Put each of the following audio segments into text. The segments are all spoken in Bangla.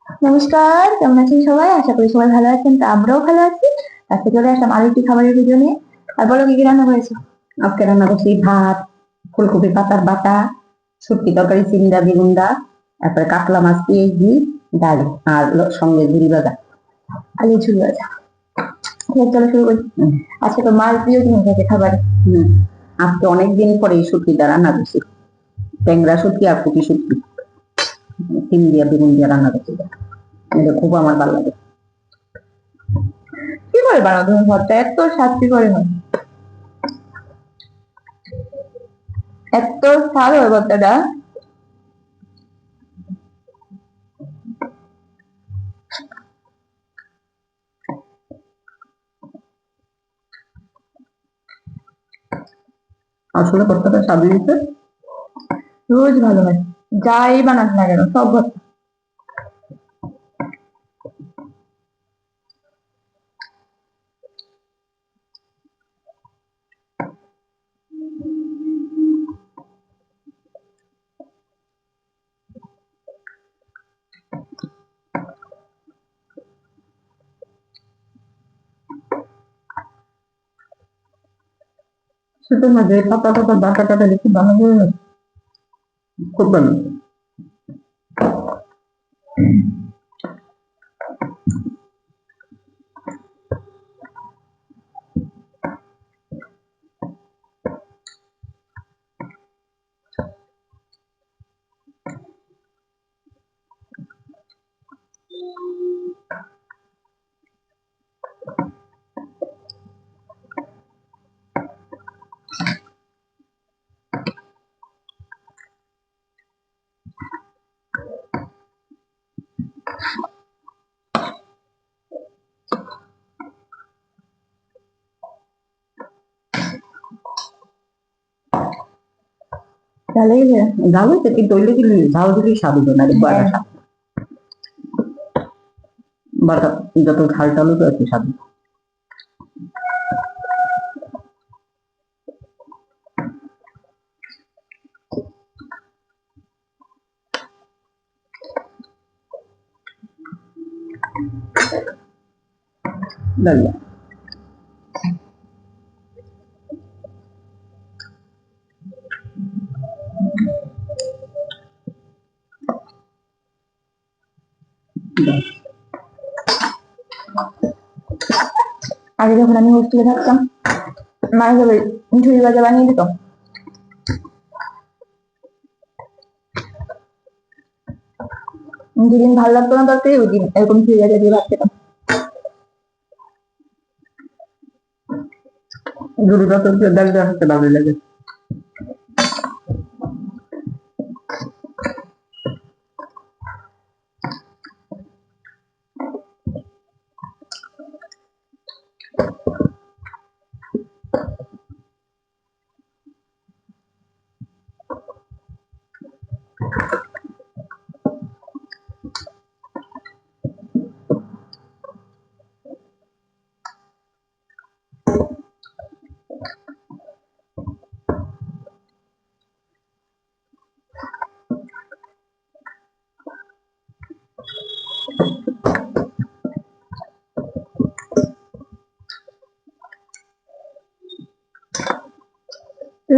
নমস্কার, কেমন আছেন সবাই? আশা করি সবাই ভালো আছেন। তো আমরাও ভালো আছি। আজকে চলে আসলাম আরেকটি খাবারের ভিডিও নিয়ে। আর বলো কি কি রান্না করেছো? আজকে রান্না করছি ভাত, ফুলকপি পাতার বাটা, শুটকি তরকারি, চিংড়া বেগুনদা, তারপরে কাতলা মাছ পেঁয়াজ দিয়ে ডাল আর সঙ্গে ঝুরি ভাজা। আলু ঝুল ভাজা। ঠিক আছে, চলো শুরু করি। আজকে তো মাছ প্রিয় জিনিস আছে খাবারে। আজকে অনেকদিন পরে এই শুটকিটা রান্না করছি। ট্যাংরা শুটকি আর পুঁটি শুটকি, সিম দিয়া বেগুন দিয়ে রান্না করছি। এটা খুব আমার ভালো লাগে। কি করে বানাও তুমি ভর্তা? এত স্বাদ কি করে হয়? এত স্বাদ হয় ভর্তাটা। আসলে ভর্তাটা স্বাদ হয়েছে। রোজ ভালো হয়, যাই বানাস না কেন সব ভর্তা। শীতের মাঝে পাতা পাতা বাটা টাটা খুব ভালো লাগে, খুব ভালো। ভালো লেগেছে? ঝাল হয়েছে কিন্তু ওইলে দিলে ঝাল দিলেই স্বাদ হতো না, একটু আটা স্বাদ। বাটা যত ঝাল টাল হতো একটু স্বাদ হতো। ডালিয়া আগে যখন আমি হোস্টেলে থাকতাম, মা হিসাবে ঝুড়ি ভাজা বানিয়ে দিত। যেদিন ভালো লাগতো না তরকারি, ওই দিন এরকম ঝুড়ি ভাজা দিয়ে ভাত খেতাম। ঝুড়িটা তো ডাল দেওয়া হচ্ছে ভালোই লাগে।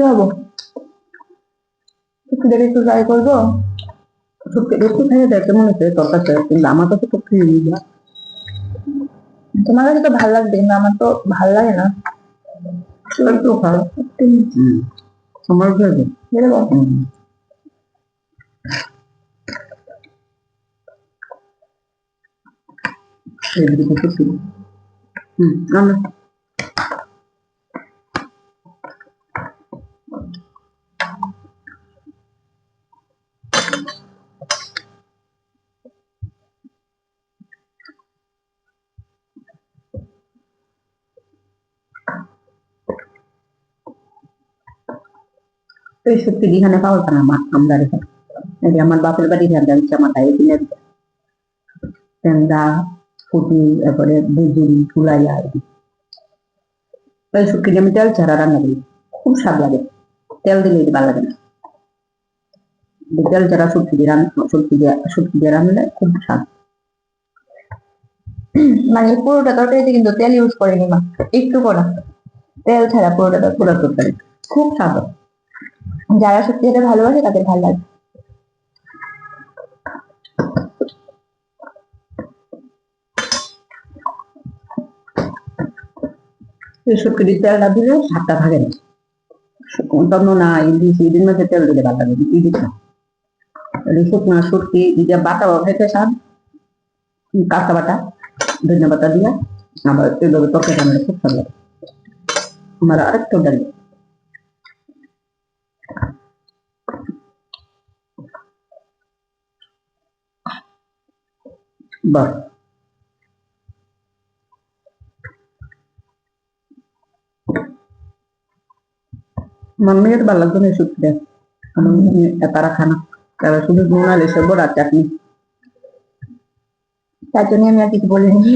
যাবো একটু দেখে একটু ট্রাই করবো। সত্যি একটু খেয়ে দেয় কেমন হচ্ছে তরকারিটা, কিন্তু আমার কাছে তো খেয়ে নিই না। তোমার কাছে তো ভালো লাগবে, কিন্তু আমার তো ভালো লাগে না। একটু খাও। একটু আমার খেয়ে দেয়। দিয়ে দেবো। এইদিকে সত্যি আমরা এই সত্যি এখানে পাওয়া যায় না, আমরা এখানে এই যে আমার বাপের বাড়ি ধান ইচ্ছা মাথায় এখানে টেন্দা ফুটি, তারপরে বেগুনি চুলাইয়া এই শুটকি আমি তেল ছাড়া রান্না করি, খুব স্বাদ লাগে। তেল দিলে ভালো লাগে না, তেল ছাড়া শুটকি দিয়ে শুটকি দিয়ে রান্নলে খুব স্বাদ। মানে পুরোটা তরকারিতে কিন্তু তেল ইউজ করিনি মা, একটু করা তেল ছাড়া পুরোটা তরকারি। পুরো তরকারি খুব স্বাদ হয়। যারা সত্যি এটা ভালোবাসে তাদের ভালো লাগে। এই শুটকির তেলটা দিলে স্বাদটা থাকে না। তন্ন না ইলিশ ইলিশ মাছের তেল দিলে ভালো লাগে, ইলিশ না। শুকনা শুটকি দিয়ে বাটা খেতে স্বাদ, কাঁচা বাটা ধনিয়া পাতা দিয়া আবার এইভাবে তরকারি রান্না খুব স্বাদ লাগে। আমার আরেকটা ডালি বাহ, আমার মেয়ের ভালো লাগতো না শুটকিটা। আমার মেয়ে তারা খানা, তারা শুধু নুন আর এসে বড় চাটনি। তার জন্য আমি আর কিছু বলিনি।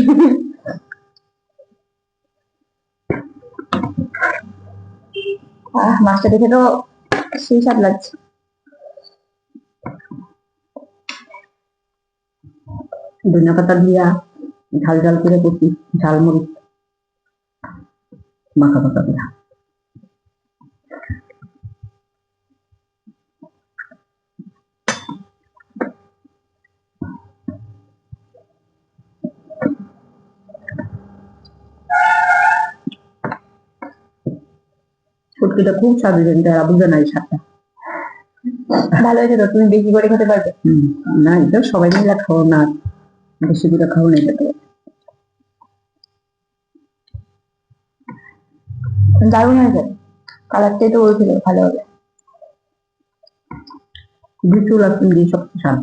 মাছটা দেখে তো সেই স্বাদ লাগছে। ধনিয়া পাতা দিয়া ঝাল ঝাল করে করছি, ঝালমরিচ মাখা পাতা দিয়া। শুটকিটা খুব স্বাদ হয়েছে, তারা বুঝে নাই স্বাদটা। ভালো হয়েছে তো, তুমি বেশি করে খেতে পারবে। না এটা সবাই মিলে খাও না, বেশি করে খাও না এটা। দারুণ হয়েছে, কালারটাই তো বলছিল ভালো হবে। বিচু লাগছে দিয়ে সব স্বাদ।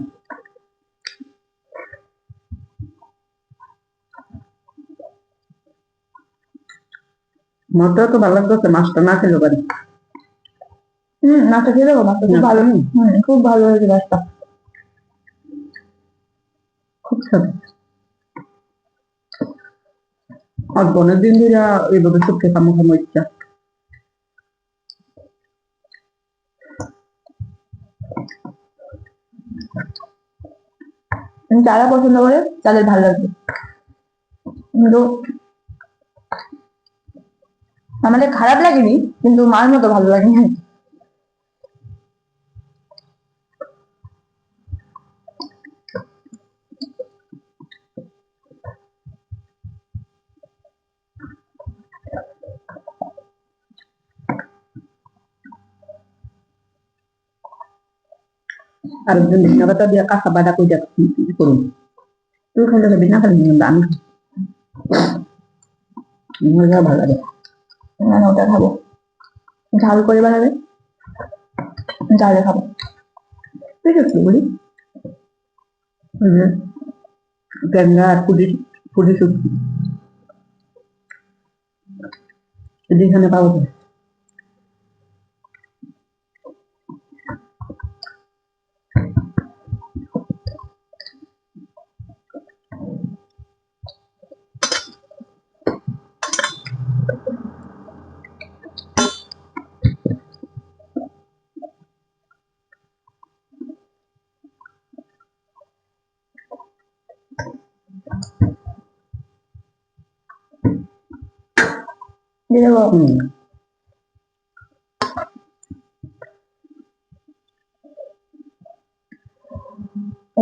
মাছটা তো ভালো লাগতেছে, মাছটা না খেলে পারি। মাছটা খেয়ে দেবো, মাছটা খুব ভালো। খুব ভালো হয়েছে মাছটা, খুব স্বাদ। আর অনেক দিন ধরে এইভাবে শুটকি খামো খামো ইচ্ছা। যারা পছন্দ করে তাদের ভালো লাগবে, কিন্তু আমাদের খারাপ লাগেনি, কিন্তু মার মতো ভালো লাগেনি। আর একজন ধনিয়া পাতা দিয়ে কাঁচা বাটা কইটা করুন, তুই খাইলে খাবি না খালি আমি মজা ভালো লাগে। না না, ওটা খাবো, ঝাল করে বানাবে, ঝালে খাবো। ঠিক আছে বলি, ওই যে ট্যাংরা আর পুরি পুরি শুটকি যেখানে পাওয়া যায়। দিয়ে দেবো।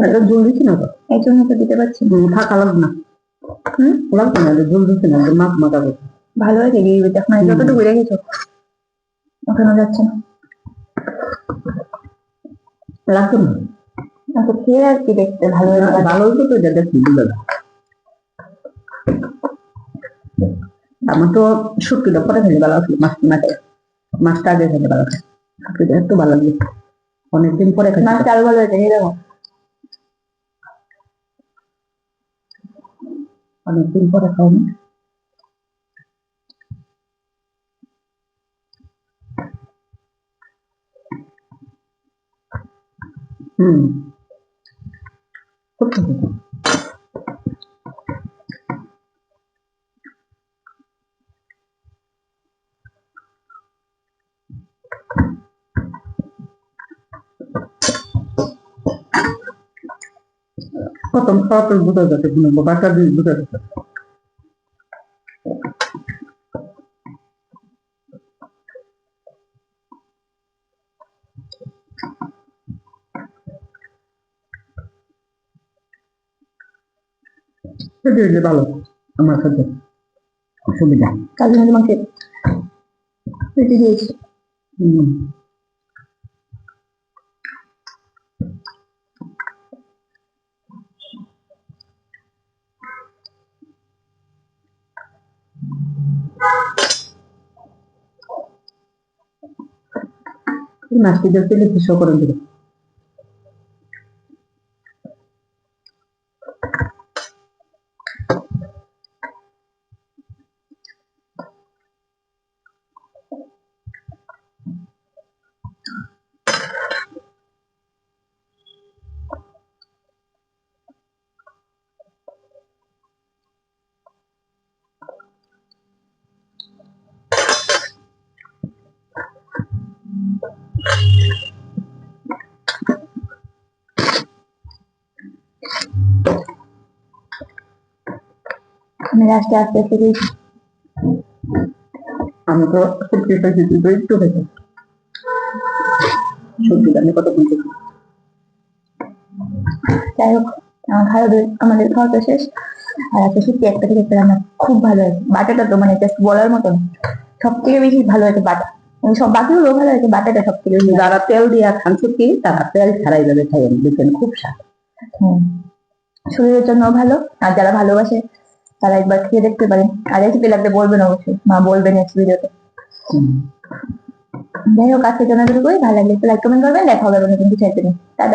এটা ঝোল দিচ্ছি না তো, এই জন্য তো দিতে পারছি না। ফাঁকা লাগবে না, লাগবে না, ঝোল দিচ্ছি না, মাখ মাখা করছি। ভালো হয়েছে গ্রেভিটা, মানে যতটুকু রেখেছো ওখানে যাচ্ছে না, লাগবে না। তো খেয়ে আর কি দেখতে ভালো হয়েছে। ভালো হইতো তো এটা দেখছি বুঝা যায়। আমার তো শুটকিটা পরে খেলে ভালো লাগছে, মাছটা আগে খেলে ভালো লাগে, শুটকিটা একটু ভালো লাগে অনেকদিন পরে খেতে। মাছটা আরো ভালো হয়েছে, নিয়ে দেবো। অনেকদিন পরে খাও না। হম, খুব সুন্দর। প্রথম খাওয়া তো বোঝা যাচ্ছে কোনো বাটা দিয়ে বোঝা যাচ্ছে এটা দিলে ভালো আমার সাথে অসুবিধা কাজু তোমাকে রুটি দিয়েছি। হুম মাছটি দিয়ে তেলে কিছু করে দিল আমি লাস্টে আস্তে আস্তে দিয়েছি। আমি তো সবজি খাইছি তুই তো একটু খাইছি সবজি আমি কত খাইছি যাই হোক আমাদের খাওয়া তো শেষ। আর আজকে সত্যি একটা থেকে একটা রান্না খুব ভালো হয়েছে। বাটাটা তো মানে জাস্ট বলার মতন, সব থেকে বেশি ভালো হয়েছে বাটা। সব বাকিগুলো ভালো হয়েছে, বাটাটা সব থেকে বেশি ভালো। যারা তেল দিয়া খান শুটকি তারা তেল ছাড়াই যাবে খাই দেখবেন খুব স্বাদ হুম, শরীরের জন্য ভালো। আর যারা ভালোবাসে তারা একবার খেয়ে দেখতে পারেন। আর রেসিপি লাগলে বলবেন, অবশ্যই মা বলবেন নেক্সট ভিডিওতে। হুম। যাই হোক, আজকের জন্য এতটুকুই। ভালো লাগলে একটু লাইক কমেন্ট করবেন। দেখা হবে নতুন কিছু একদিন। টাটা।